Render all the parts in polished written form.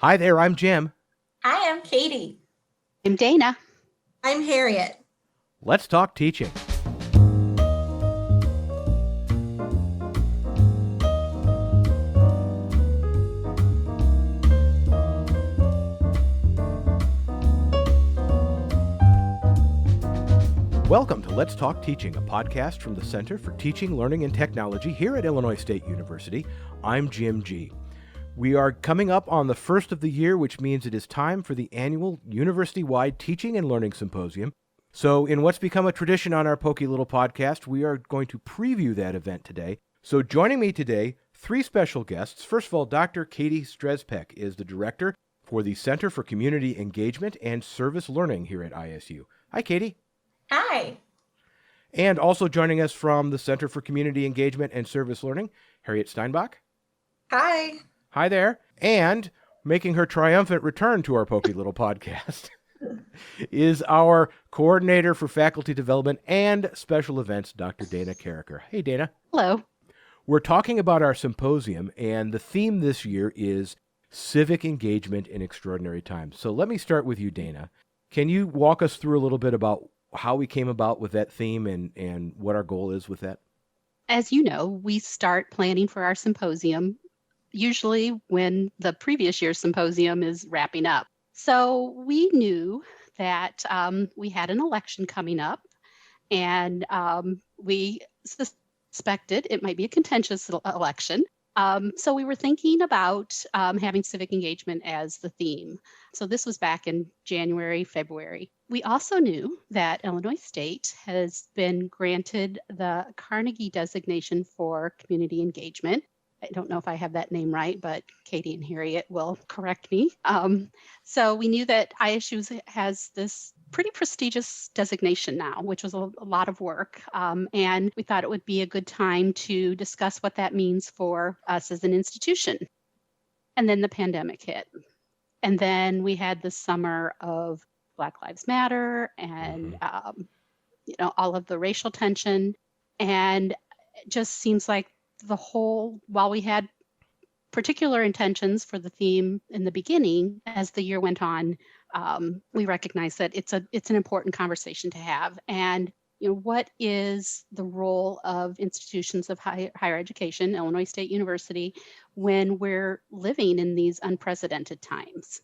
Hi there, I'm Jim. Hi, I'm Katy. I'm Dana. I'm Harriet. Let's talk teaching. Welcome to Let's Talk Teaching, a podcast from the Center for Teaching, Learning, and Technology here at Illinois State University. I'm Jim Gee. We are coming up on the first of the year, which means it is time for the annual university-wide Teaching and Learning Symposium. So in what's become a tradition on our Pokey Little podcast, we are going to preview that event today. So joining me today, three special guests. First of all, Dr. Katy Strzepek is the director for the Center for Community Engagement and Service Learning here at ISU. Hi, Katy. Hi. And also joining us from the Center for Community Engagement and Service Learning, Harriet Steinbach. Hi. Hi there. And making her triumphant return to our Pokey Little podcast is our coordinator for faculty development and special events, Dr. Dana Karraker. Hey, Dana. Hello. We're talking about our symposium, and the theme this year is Civic Engagement in Extraordinary Times. So let me start with you, Dana. Can you walk us through a little bit about how we came about with that theme and what our goal is with that? As you know, we start planning for our symposium usually when the previous year's symposium is wrapping up. So we knew that we had an election coming up, and we suspected it might be a contentious election. So we were thinking about having civic engagement as the theme. So this was back in January, February. We also knew that Illinois State has been granted the Carnegie designation for community engagement. I don't know if I have that name right, but Katy and Harriet will correct me. So we knew that ISU has this pretty prestigious designation now, which was a lot of work. And we thought it would be a good time to discuss what that means for us as an institution. And then the pandemic hit. And then we had the summer of Black Lives Matter and, all of the racial tension. And it just seems like while we had particular intentions for the theme in the beginning, as the year went on, we recognized that it's an important conversation to have. And what is the role of institutions of higher education, Illinois State University, when we're living in these unprecedented times?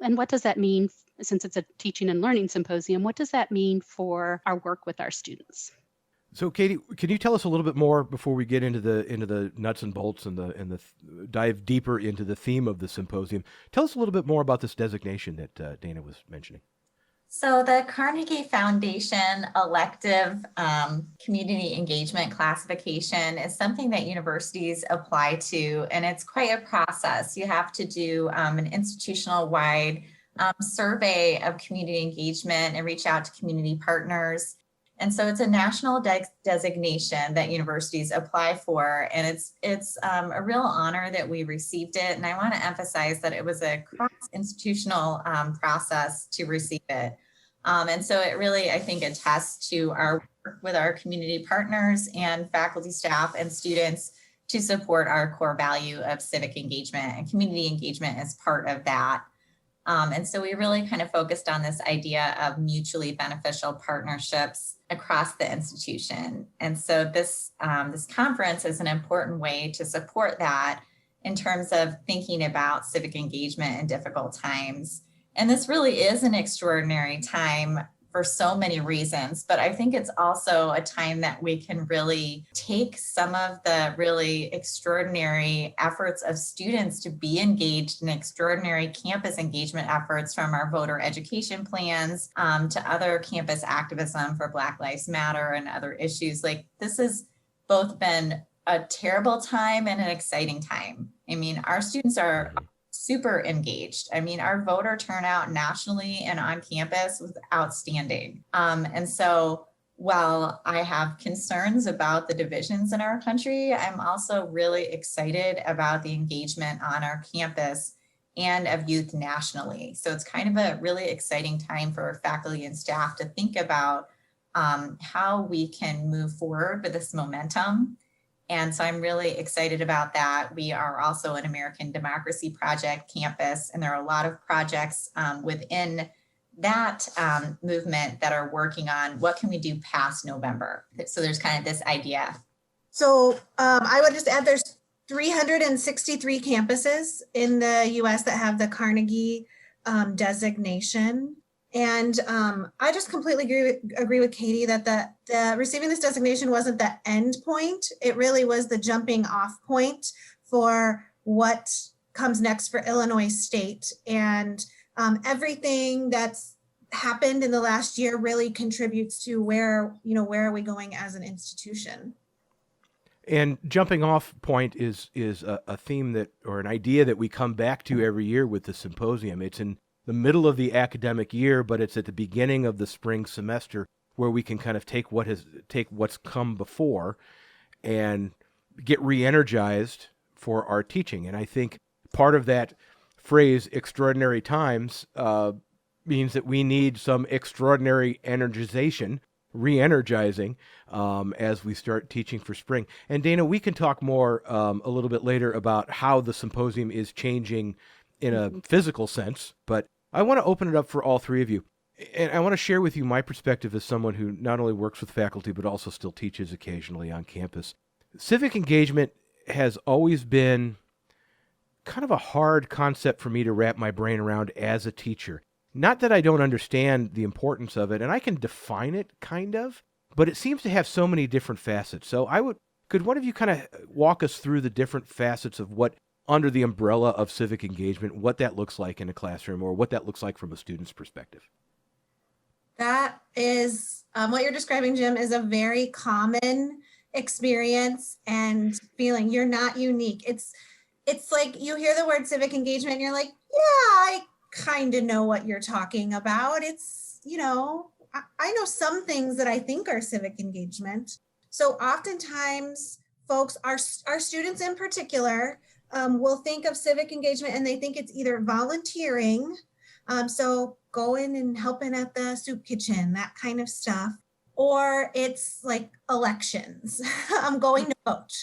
And what does that mean, since it's a teaching and learning symposium, what does that mean for our work with our students? So, Katy, can you tell us a little bit more before we get into the nuts and bolts and dive deeper into the theme of the symposium? Tell us a little bit more about this designation that Dana was mentioning. So the Carnegie Foundation elective community engagement classification is something that universities apply to, and it's quite a process. You have to do an institutional-wide survey of community engagement and reach out to community partners. And so it's a national designation that universities apply for, and it's a real honor that we received it. And I want to emphasize that it was a cross-institutional process to receive it. And so it really, I think, attests to our work with our community partners and faculty, staff, and students to support our core value of civic engagement, and community engagement is part of that. And so we really kind of focused on this idea of mutually beneficial partnerships across the institution. And so this conference is an important way to support that in terms of thinking about civic engagement in difficult times. And this really is an extraordinary time for so many reasons, but I think it's also a time that we can really take some of the really extraordinary efforts of students to be engaged in extraordinary campus engagement efforts, from our voter education plans to other campus activism for Black Lives Matter and other issues. Like, this has both been a terrible time and an exciting time. I mean, our students are super engaged. I mean, our voter turnout nationally and on campus was outstanding. And so while I have concerns about the divisions in our country, I'm also really excited about the engagement on our campus and of youth nationally. So it's kind of a really exciting time for faculty and staff to think about how we can move forward with this momentum And so I'm really excited about that. We are also an American Democracy Project campus, and there are a lot of projects within that movement that are working on what can we do past November. So there's kind of this idea. So I would just add there's 363 campuses in the US that have the Carnegie designation. And I just completely agree with Katie that the receiving this designation wasn't the end point. It really was the jumping off point for what comes next for Illinois State. And everything that's happened in the last year really contributes to where are we going as an institution. And jumping off point is a theme that, or an idea that we come back to every year with the symposium. It's in the middle of the academic year, but it's at the beginning of the spring semester where we can kind of take what's come before and get re-energized for our teaching. And I think part of that phrase, extraordinary times, means that we need some extraordinary energization, re-energizing, as we start teaching for spring. And Dana, we can talk more a little bit later about how the symposium is changing in a physical sense, but I want to open it up for all three of you. And I want to share with you my perspective as someone who not only works with faculty, but also still teaches occasionally on campus. Civic engagement has always been kind of a hard concept for me to wrap my brain around as a teacher. Not that I don't understand the importance of it, and I can define it kind of, but it seems to have so many different facets. So could one of you kind of walk us through the different facets of what, under the umbrella of civic engagement, what that looks like in a classroom, or what that looks like from a student's perspective? That is what you're describing, Jim, is a very common experience and feeling. You're not unique. It's like you hear the word civic engagement and you're like, yeah, I kind of know what you're talking about. It's, I know some things that I think are civic engagement. So oftentimes folks, our students in particular, will think of civic engagement and they think it's either volunteering, so going and helping at the soup kitchen, that kind of stuff, or it's like elections, going to vote.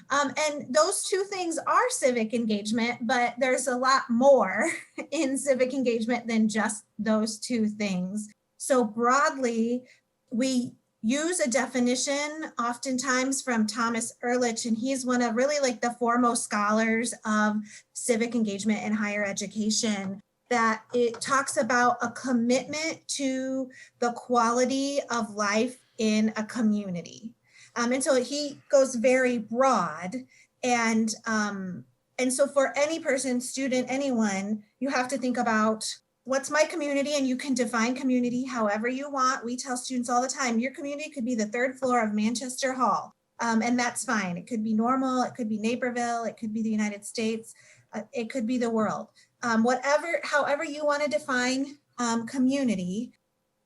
And those two things are civic engagement, but there's a lot more in civic engagement than just those two things. So broadly, we use a definition oftentimes from Thomas Ehrlich, and he's one of really like the foremost scholars of civic engagement in higher education, that it talks about a commitment to the quality of life in a community. And so he goes very broad. And so for any person, student, anyone, you have to think about what's my community, and you can define community however you want. We tell students all the time, your community could be the third floor of Manchester Hall, and that's fine. It could be normal, it could be Naperville, it could be the United States, it could be the world. However you want to define community,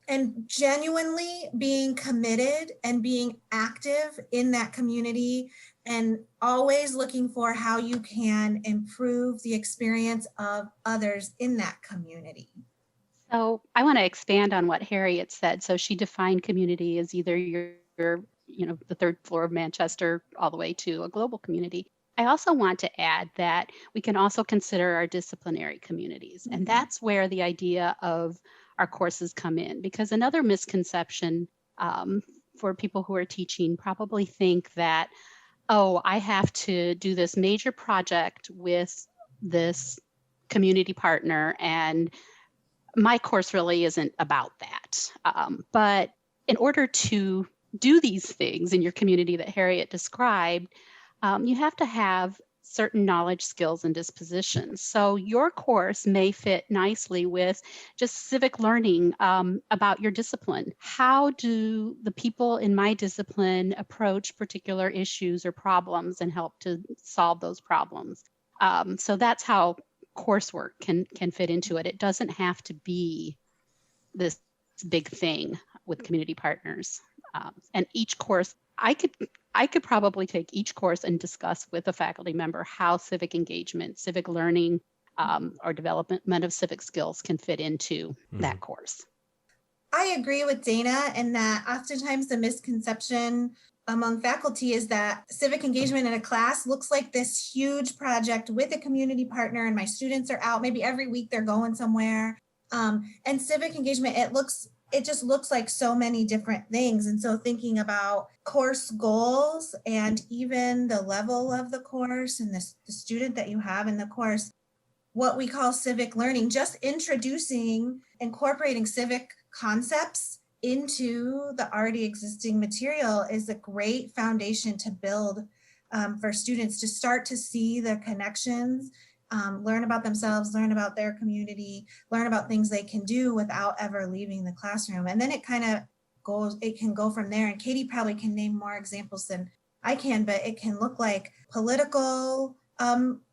and genuinely being committed and being active in that community, and always looking for how you can improve the experience of others in that community. So I want to expand on what Harriet said. So she defined community as either your the third floor of Manchester all the way to a global community. I also want to add that we can also consider our disciplinary communities. And that's where the idea of our courses come in, because another misconception for people who are teaching probably think that, oh, I have to do this major project with this community partner, and my course really isn't about that. But in order to do these things in your community that Harriet described, you have to have certain knowledge, skills, and dispositions. So your course may fit nicely with just civic learning about your discipline. How do the people in my discipline approach particular issues or problems and help to solve those problems? So that's how coursework can fit into it. It doesn't have to be this big thing with community partners. And each course, I could probably take each course and discuss with a faculty member how civic engagement, civic learning, or development of civic skills can fit into that course. I agree with Dana in that oftentimes the misconception among faculty is that civic engagement in a class looks like this huge project with a community partner, and my students are out, maybe every week they're going somewhere. And civic engagement, it just looks like so many different things. And so thinking about course goals and even the level of the course and the student that you have in the course, what we call civic learning, just incorporating civic concepts into the already existing material is a great foundation to build for students to start to see the connections, learn about themselves, learn about their community, learn about things they can do without ever leaving the classroom. And then it can go from there. And Katy probably can name more examples than I can, but it can look like political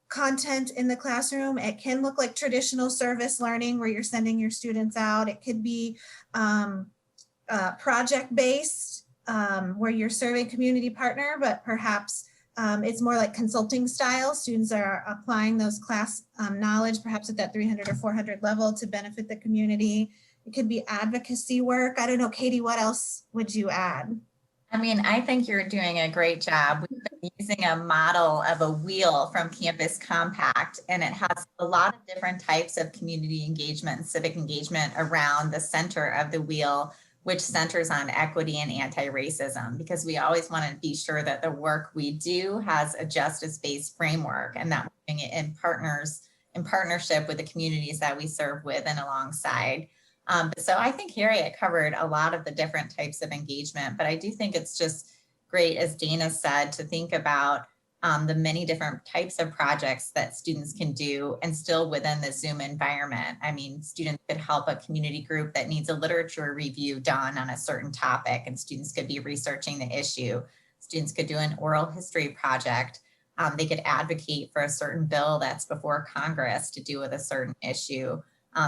content in the classroom. It can look like traditional service learning where you're sending your students out. It could be project-based where you're serving community partner, but perhaps it's more like consulting style. Students are applying those class knowledge, perhaps at that 300 or 400 level to benefit the community. It could be advocacy work. I don't know, Katy, what else would you add? I mean, I think you're doing a great job. We've been using a model of a wheel from Campus Compact, and it has a lot of different types of community engagement and civic engagement around the center of the wheel, which centers on equity and anti-racism, because we always want to be sure that the work we do has a justice-based framework and that we're doing it in partnership with the communities that we serve with and alongside. So I think Harriet covered a lot of the different types of engagement, but I do think it's just great, as Dana said, to think about the many different types of projects that students can do and still within the Zoom environment. I mean, students could help a community group that needs a literature review done on a certain topic, and students could be researching the issue. Students could do an oral history project. They could advocate for a certain bill that's before Congress to do with a certain issue.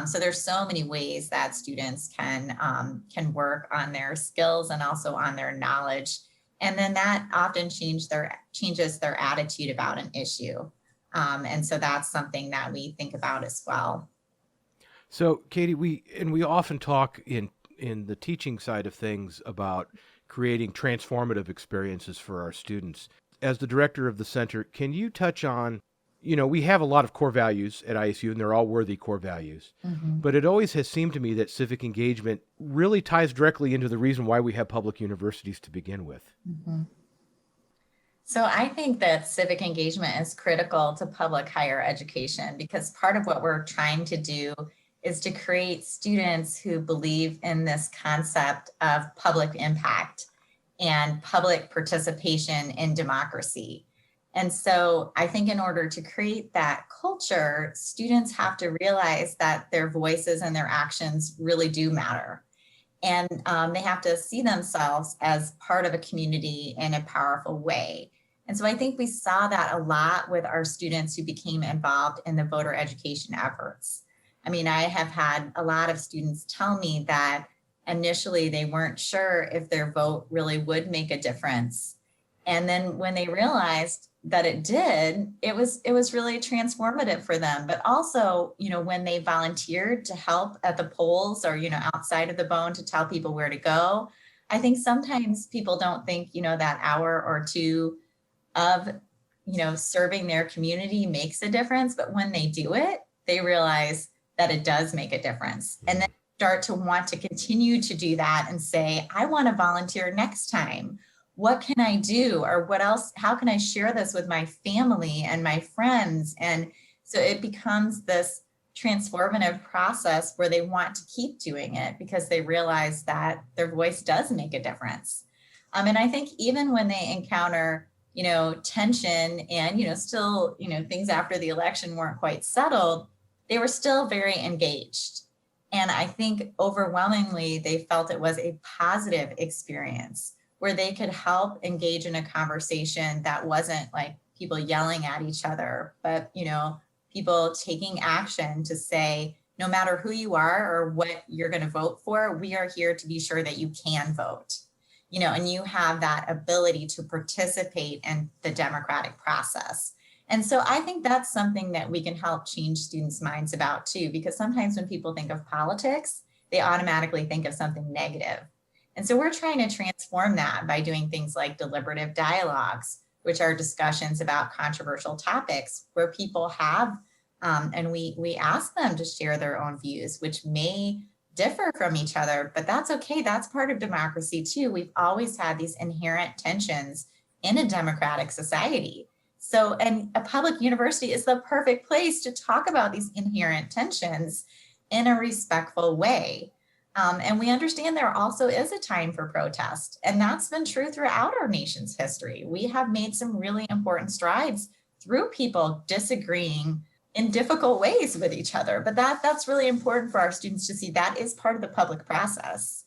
So there's so many ways that students can work on their skills and also on their knowledge. And then that often changes their attitude about an issue. And so that's something that we think about as well. So Katy, we often talk in the teaching side of things about creating transformative experiences for our students. As the director of the center, can you touch on, we have a lot of core values at ISU, and they're all worthy core values. Mm-hmm. But it always has seemed to me that civic engagement really ties directly into the reason why we have public universities to begin with. Mm-hmm. So I think that civic engagement is critical to public higher education, because part of what we're trying to do is to create students who believe in this concept of public impact and public participation in democracy. And so I think in order to create that culture, students have to realize that their voices and their actions really do matter. And they have to see themselves as part of a community in a powerful way. And so I think we saw that a lot with our students who became involved in the voter education efforts. I mean, I have had a lot of students tell me that initially they weren't sure if their vote really would make a difference. And then when they realized that it did, it was really transformative for them. But also, when they volunteered to help at the polls or, outside of the bone to tell people where to go, I think sometimes people don't think, that hour or two of, serving their community makes a difference. But when they do it, they realize that it does make a difference. And then start to want to continue to do that and say, I want to volunteer next time. What can I do? Or what else? How can I share this with my family and my friends? And so it becomes this transformative process where they want to keep doing it because they realize that their voice does make a difference. And I think even when they encounter, tension and, still, things after the election weren't quite settled, they were still very engaged. And I think overwhelmingly, they felt it was a positive experience where they could help engage in a conversation that wasn't like people yelling at each other, but, people taking action to say, no matter who you are or what you're going to vote for, we are here to be sure that you can vote, and you have that ability to participate in the democratic process. And so I think that's something that we can help change students' minds about too, because sometimes when people think of politics, they automatically think of something negative. And so we're trying to transform that by doing things like deliberative dialogues, which are discussions about controversial topics where people have, and we ask them to share their own views, which may differ from each other, but that's okay. That's part of democracy too. We've always had these inherent tensions in a democratic society. So, and a public university is the perfect place to talk about these inherent tensions in a respectful way. And we understand there also is a time for protest, and that's been true throughout our nation's history. We have made some really important strides through people disagreeing in difficult ways with each other, but that's really important for our students to see. That is part of the public process.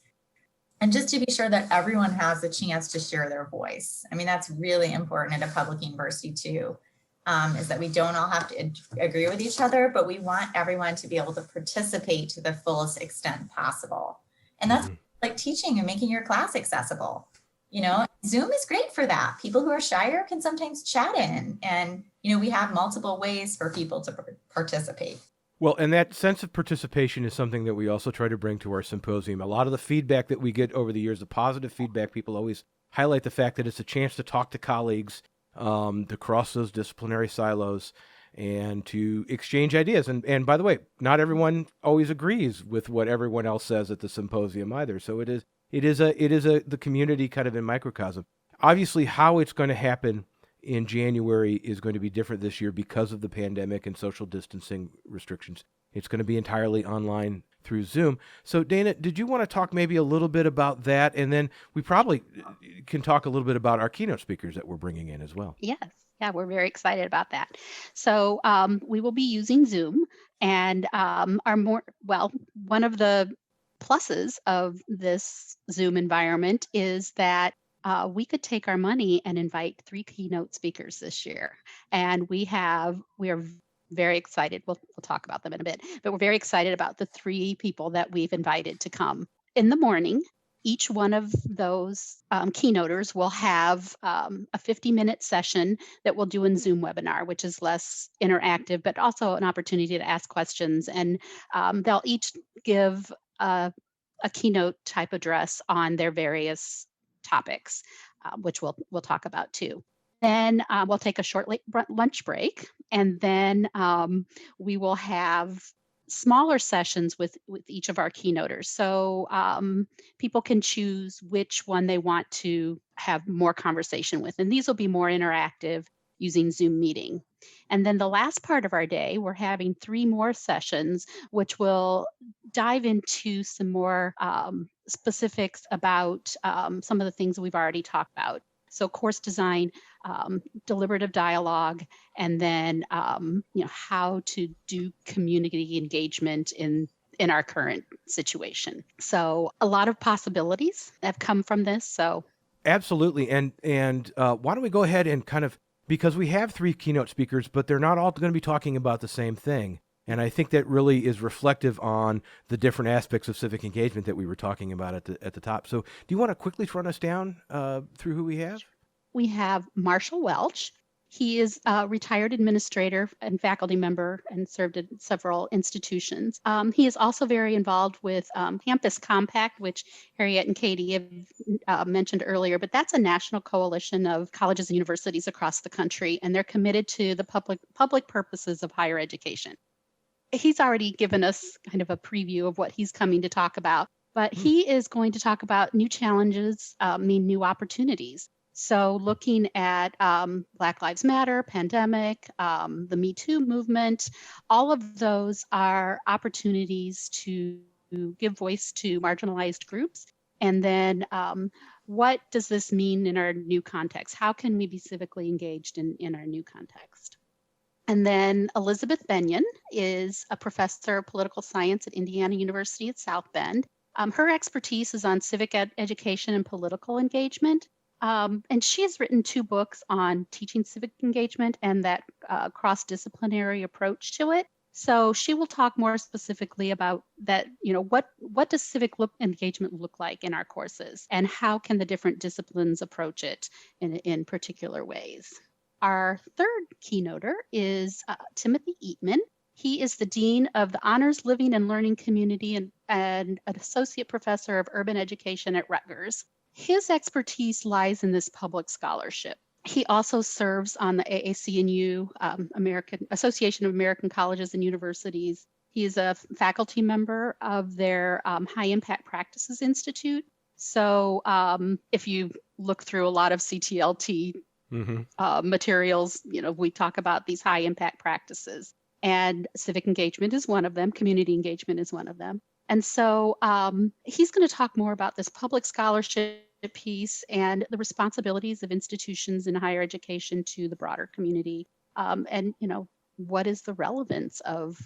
And just to be sure that everyone has a chance to share their voice. I mean, that's really important at a public university too, is that we don't all have to agree with each other, but we want everyone to be able to participate to the fullest extent possible. And that's like teaching and making your class accessible. You know, Zoom is great for that. People who are shyer can sometimes chat in, and, you know, we have multiple ways for people to participate. Well, and that sense of participation is something that we also try to bring to our symposium. A lot of the feedback that we get over the years, the positive feedback, people always highlight the fact that it's a chance to talk to colleagues, to cross those disciplinary silos and to exchange ideas. And by the way, not everyone always agrees with what everyone else says at the symposium either. So it is the community kind of in microcosm. Obviously, how it's going to happen in January is going to be different this year because of the pandemic and social distancing restrictions. It's going to be entirely online through Zoom. So Dana, did you want to talk maybe a little bit about that? And then we probably can talk a little bit about our keynote speakers that we're bringing in as well. Yes. Yeah, we're very excited about that. So we will be using Zoom, and one of the pluses of this Zoom environment is that we could take our money and invite 3 keynote speakers this year. And we are very excited. We'll talk about them in a bit, but we're very excited about the 3 people that we've invited to come. In the morning, each one of those keynoters will have a 50-minute session that we'll do in Zoom webinar, which is less interactive, but also an opportunity to ask questions. And they'll each give a keynote type address on their various topics, which we'll talk about too. Then we'll take a short lunch break, and then we will have smaller sessions with each of our keynoters. So people can choose which one they want to have more conversation with, and these will be more interactive using Zoom meeting. And then the last part of our day, we're having 3 more sessions, which will dive into some more specifics about some of the things we've already talked about. So course design, deliberative dialogue, and then how to do community engagement in our current situation. So a lot of possibilities have come from this. So absolutely, and why don't we go ahead and kind of, because we have 3 keynote speakers, but they're not all going to be talking about the same thing. And I think that really is reflective on the different aspects of civic engagement that we were talking about at the top. So do you want to quickly run us down through who we have? We have Marshall Welch. He is a retired administrator and faculty member and served at several institutions. He is also very involved with Campus Compact, which Harriet and Katy have mentioned earlier, but that's a national coalition of colleges and universities across the country, and they're committed to the public purposes of higher education. He's already given us kind of a preview of what he's coming to talk about, but he is going to talk about new challenges mean new opportunities. So looking at Black Lives Matter, pandemic, the Me Too movement, all of those are opportunities to give voice to marginalized groups. And then what does this mean in our new context? How can we be civically engaged in our new context? And then Elizabeth Benyon is a professor of political science at Indiana University at South Bend. Her expertise is on civic education and political engagement. And she has written 2 books on teaching civic engagement and that cross-disciplinary approach to it. So she will talk more specifically about that, what does civic engagement look like in our courses, and how can the different disciplines approach it in particular ways. Our third keynoter is Timothy Eatman. He is the Dean of the Honors Living and Learning Community and an Associate Professor of Urban Education at Rutgers. His expertise lies in this public scholarship. He also serves on the AAC&U, American Association of American Colleges and Universities. He is a faculty member of their High Impact Practices Institute. So if you look through a lot of CTLT materials, we talk about these high impact practices. And civic engagement is one of them. Community engagement is one of them. And so he's going to talk more about this public scholarship piece and the responsibilities of institutions in higher education to the broader community. And, what is the relevance of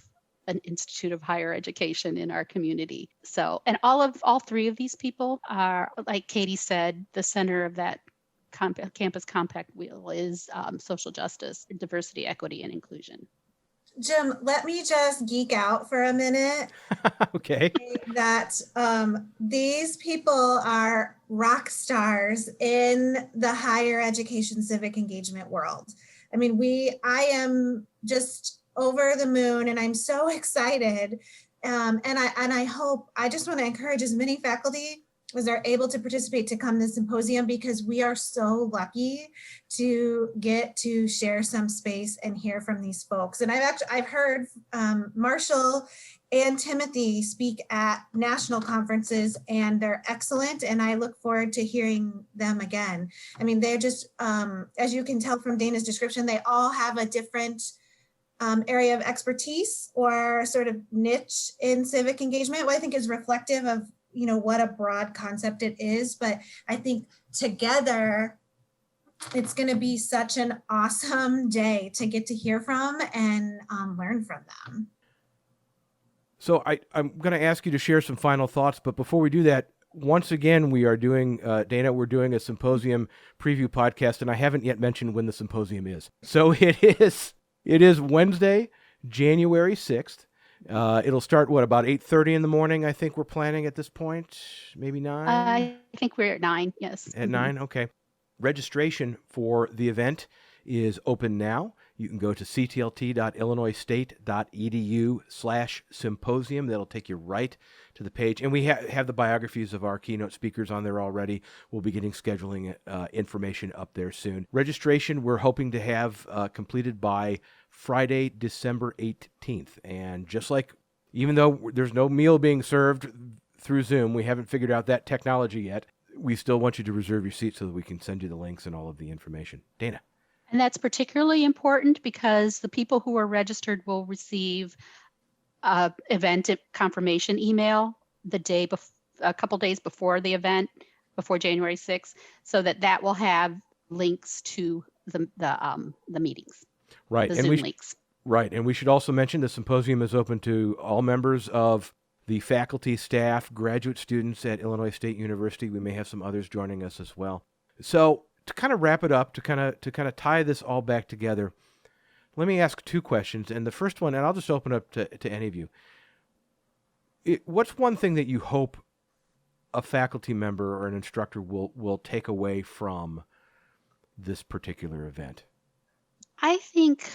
an institute of higher education in our community? So, and all three of these people are, like Katy said, the center of that campus compact wheel is social justice, diversity, equity, and inclusion. Jim, let me just geek out for a minute. Okay. That these people are rock stars in the higher education civic engagement world. I mean, I am just over the moon, and I'm so excited. And I just want to encourage as many faculty as are able to participate to come to the symposium, because we are so lucky to get to share some space and hear from these folks. And I've heard Marshall and Timothy speak at national conferences, and they're excellent. And I look forward to hearing them again. I mean, they're just, as you can tell from Dana's description, they all have a different area of expertise or sort of niche in civic engagement, what I think is reflective of what a broad concept it is. But I think together, it's going to be such an awesome day to get to hear from and learn from them. So I'm going to ask you to share some final thoughts, but before we do that, once again, we are doing, Dana, we're doing a symposium preview podcast, and I haven't yet mentioned when the symposium is. So it is Wednesday, January 6th. It'll start, about 8:30 in the morning, I think we're planning at this point, maybe 9? I think we're at 9, yes. At 9, okay. Registration for the event is open now. You can go to ctlt.illinoisstate.edu/symposium. That'll take you right to the page. And we have the biographies of our keynote speakers on there already. We'll be getting scheduling information up there soon. Registration, we're hoping to have completed by Friday, December 18th. And just like, even though there's no meal being served through Zoom, we haven't figured out that technology yet, we still want you to reserve your seat so that we can send you the links and all of the information. Dana. And that's particularly important because the people who are registered will receive event confirmation email a couple days before the event, before January 6th, so that will have links to the meetings, right? The Zoom links. Right, and we should also mention the symposium is open to all members of the faculty, staff, graduate students at Illinois State University. We may have some others joining us as well. So to kind of wrap it up, to kind of tie this all back together, let me ask two questions. And the first one, and I'll just open up to any of you. What's one thing that you hope a faculty member or an instructor will take away from this particular event? I think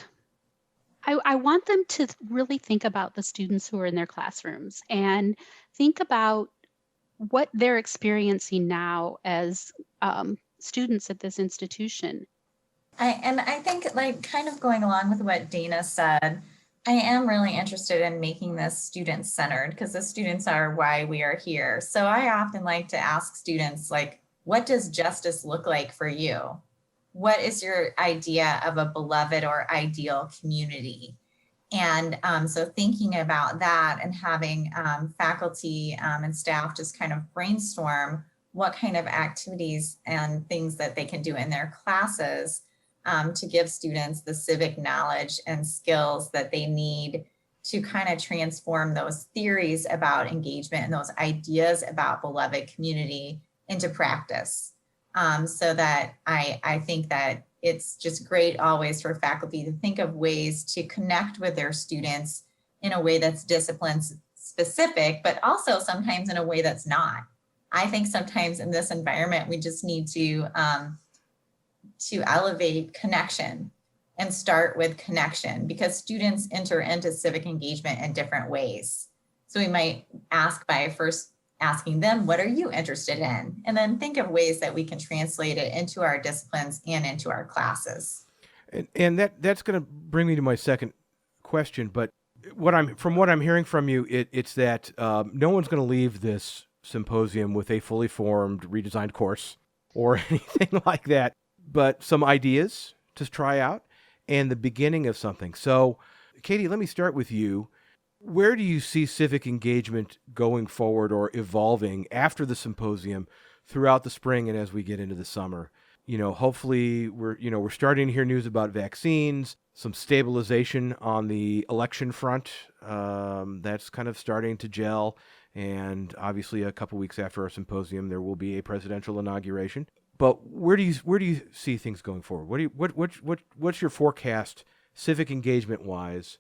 I want them to really think about the students who are in their classrooms and think about what they're experiencing now as students at this institution. I think, like, kind of going along with what Dana said, I am really interested in making this student-centered because the students are why we are here. So I often like to ask students, like, what does justice look like for you? What is your idea of a beloved or ideal community? And so thinking about that and having faculty and staff just kind of brainstorm what kind of activities and things that they can do in their classes to give students the civic knowledge and skills that they need to kind of transform those theories about engagement and those ideas about beloved community into practice. So that I think that it's just great always for faculty to think of ways to connect with their students in a way that's discipline specific, but also sometimes in a way that's not. I think sometimes in this environment, we just need to elevate connection and start with connection, because students enter into civic engagement in different ways. So we might ask by first asking them, what are you interested in? And then think of ways that we can translate it into our disciplines and into our classes. And that's going to bring me to my second question. But from what I'm hearing from you, it's that no one's going to leave this symposium with a fully formed, redesigned course or anything like that, but some ideas to try out and the beginning of something. So, Katy, let me start with you. Where do you see civic engagement going forward or evolving after the symposium throughout the spring and as we get into the summer? Hopefully we're starting to hear news about vaccines, some stabilization on the election front. That's kind of starting to gel. And obviously a couple weeks after our symposium, there will be a presidential inauguration. But where do you see things going forward? What's your forecast civic engagement wise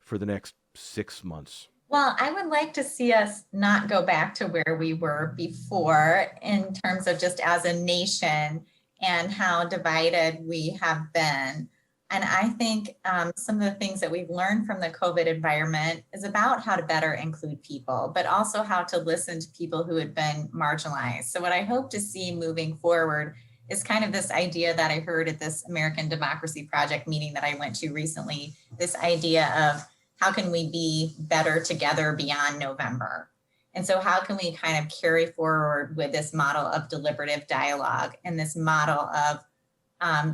for the next 6 months? Well, I would like to see us not go back to where we were before in terms of just as a nation and how divided we have been. And I think some of the things that we've learned from the COVID environment is about how to better include people, but also how to listen to people who had been marginalized. So what I hope to see moving forward is kind of this idea that I heard at this American Democracy Project meeting that I went to recently, this idea of how can we be better together beyond November? And so how can we kind of carry forward with this model of deliberative dialogue and this model of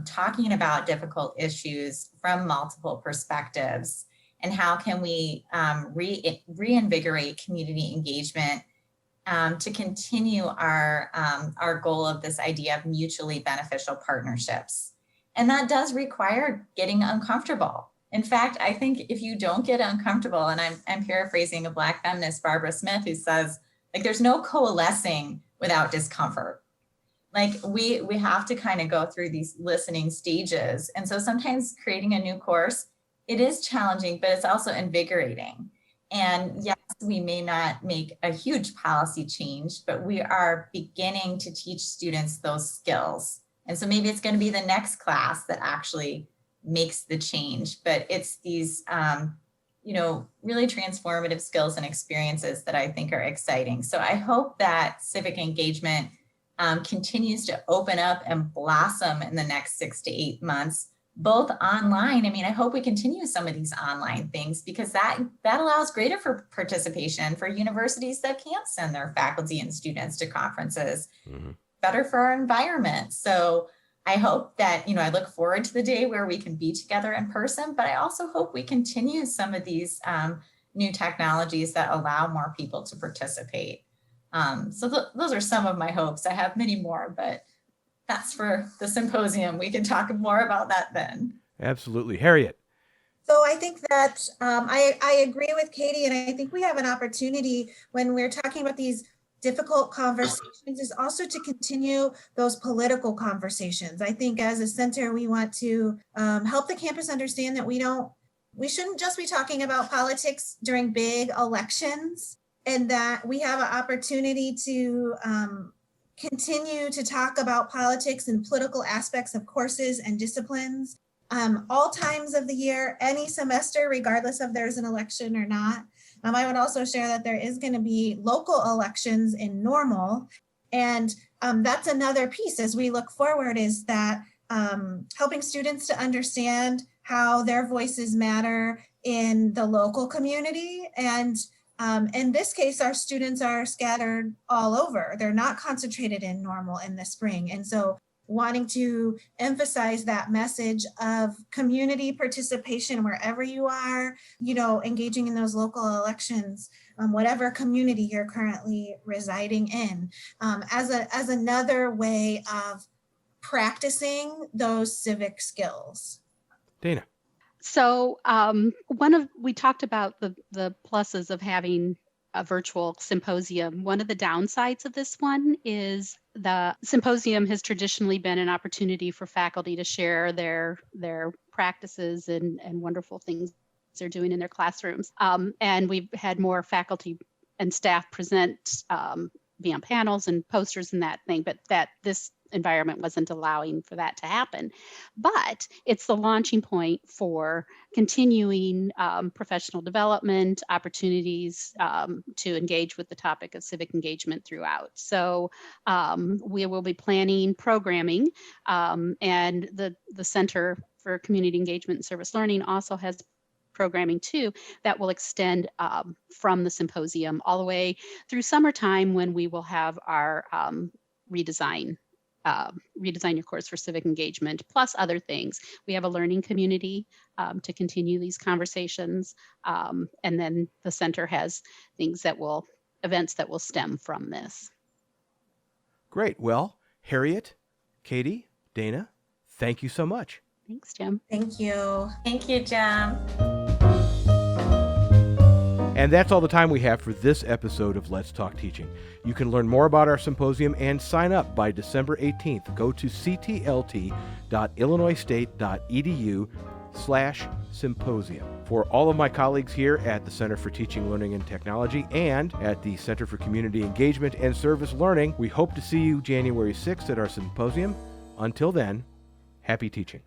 talking about difficult issues from multiple perspectives? And how can we reinvigorate community engagement to continue our goal of this idea of mutually beneficial partnerships? And that does require getting uncomfortable. In fact, I think if you don't get uncomfortable, and I'm paraphrasing a Black feminist, Barbara Smith, who says, like, there's no coalescing without discomfort. Like we have to kind of go through these listening stages. And so sometimes creating a new course, it is challenging, but it's also invigorating. And yes, we may not make a huge policy change, but we are beginning to teach students those skills. And so maybe it's going to be the next class that actually makes the change, but it's these, really transformative skills and experiences that I think are exciting. So I hope that civic engagement continues to open up and blossom in the next 6 to 8 months, both online. I mean, I hope we continue some of these online things because that allows greater participation for universities that can't send their faculty and students to conferences, better for our environment. So I hope that, I look forward to the day where we can be together in person, but I also hope we continue some of these new technologies that allow more people to participate. Those are some of my hopes. I have many more, but that's for the symposium. We can talk more about that then. Absolutely. Harriet. So I think that I agree with Katy, and I think we have an opportunity when we're talking about these difficult conversations is also to continue those political conversations. I think as a center, we want to help the campus understand that we shouldn't just be talking about politics during big elections, and that we have an opportunity to continue to talk about politics and political aspects of courses and disciplines all times of the year, any semester, regardless of there's an election or not. I would also share that there is going to be local elections in normal. And that's another piece as we look forward, is that helping students to understand how their voices matter in the local community. And in this case, our students are scattered all over. They're not concentrated in normal in the spring. And so wanting to emphasize that message of community participation wherever you are, engaging in those local elections, whatever community you're currently residing in, as another way of practicing those civic skills. Dana. So we talked about the pluses of having a virtual symposium. One of the downsides of this one is the symposium has traditionally been an opportunity for faculty to share their practices and wonderful things they're doing in their classrooms. And we've had more faculty and staff present be on panels and posters and that thing, but that this environment wasn't allowing for that to happen. But it's the launching point for continuing professional development opportunities to engage with the topic of civic engagement throughout. So we will be planning programming, and the Center for Community Engagement and Service Learning also has programming too that will extend from the symposium all the way through summertime, when we will have our redesign your course for civic engagement, plus other things. We have a learning community to continue these conversations, and then the center has events that will stem from this. Great. Well, Harriet, Katy, Dana, thank you so much. Thanks, Jim. Thank you. Thank you, Jim. And that's all the time we have for this episode of Let's Talk Teaching. You can learn more about our symposium and sign up by December 18th. Go to ctlt.illinoisstate.edu/symposium. For all of my colleagues here at the Center for Teaching, Learning, and Technology and at the Center for Community Engagement and Service Learning, we hope to see you January 6th at our symposium. Until then, happy teaching.